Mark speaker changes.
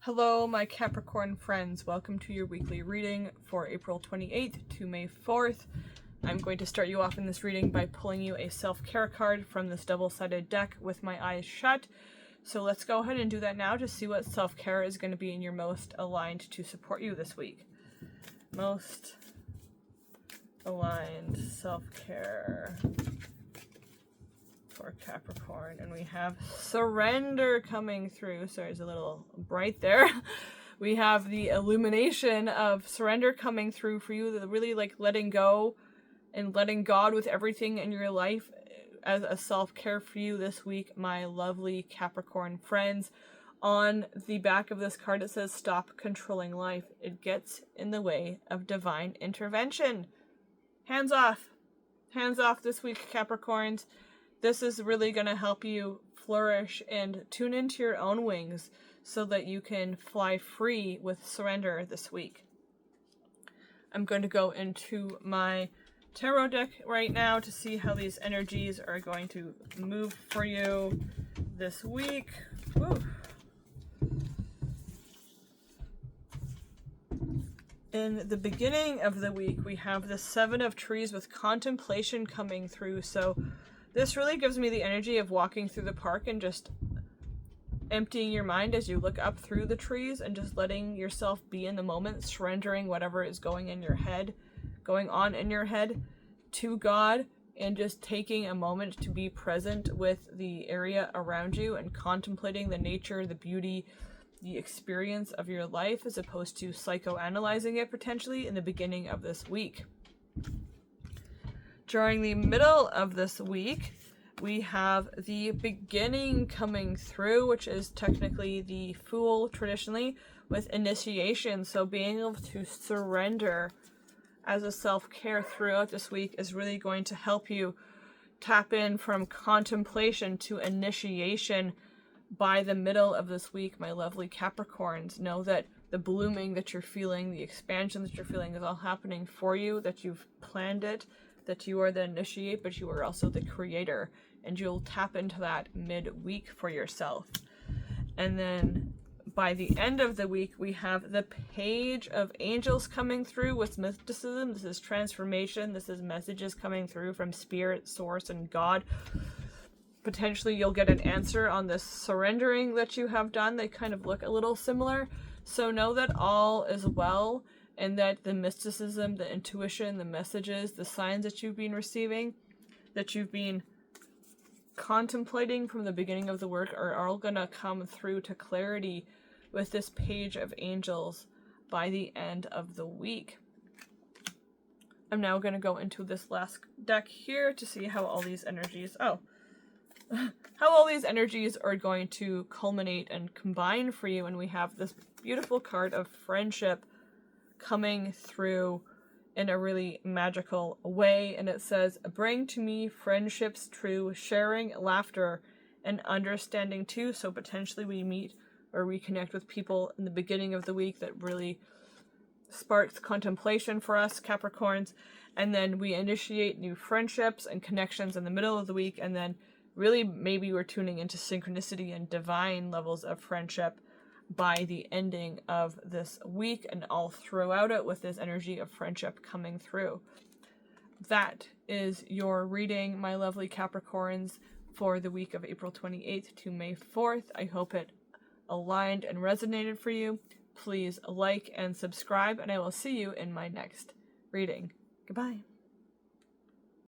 Speaker 1: Hello, my Capricorn friends. Welcome to your weekly reading for April 28th to May 4th. I'm going to start you off in this reading by pulling you a self-care card from this double-sided deck with my eyes shut. So let's go ahead and do that now to see what self-care is going to be in your most aligned to support you this week. Most aligned self-care for Capricorn, and we have surrender coming through. Sorry, it's a little bright there. We have the illumination of surrender coming through for you, really like letting go and letting God with everything in your life as a self-care for you this week, my lovely Capricorn friends. On the back of this card it says, stop controlling life. It gets in the way of divine intervention. Hands off. Hands off this week, Capricorns. This is really going to help you flourish and tune into your own wings so that you can fly free with surrender this week. I'm going to go into my tarot deck right now to see how these energies are going to move for you this week. Woo. In the beginning of the week, we have the Seven of Trees with contemplation coming through. So this really gives me the energy of walking through the park and just emptying your mind as you look up through the trees and just letting yourself be in the moment, surrendering whatever is going on in your head to God, and just taking a moment to be present with the area around you and contemplating the nature, the beauty, the experience of your life, as opposed to psychoanalyzing it potentially in the beginning of this week. During the middle of this week, we have the beginning coming through, which is technically the Fool traditionally, with initiation. So being able to surrender as a self-care throughout this week is really going to help you tap in from contemplation to initiation by the middle of this week, my lovely Capricorns. Know that the blooming that you're feeling, the expansion that you're feeling is all happening for you, that you've planned it, that you are the initiate, but you are also the creator, and you'll tap into that mid-week for yourself. And then by the end of the week, we have the Page of Angels coming through with mysticism. This is transformation. This is messages coming through from Spirit, Source, and God. Potentially you'll get an answer on this surrendering that you have done. They kind of look a little similar. So know that all is well, and that the mysticism, the intuition, the messages, the signs that you've been receiving, that you've been contemplating from the beginning of the work, are all going to come through to clarity with this Page of Angels by the end of the week. I'm now going to go into this last deck here to see how all these energies, how all these energies are going to culminate and combine for you. And we have this beautiful card of friendship coming through in a really magical way, and it says, bring to me friendships true, sharing laughter and understanding too. So potentially we meet or reconnect with people in the beginning of the week that really sparks contemplation for us Capricorns, and then we initiate new friendships and connections in the middle of the week, and then really maybe we're tuning into synchronicity and divine levels of friendship by the ending of this week, and all throughout it with this energy of friendship coming through. That is your reading, my lovely Capricorns, for the week of April 28th to May 4th. I hope it aligned and resonated for you. Please like and subscribe, and I will see you in my next reading. Goodbye.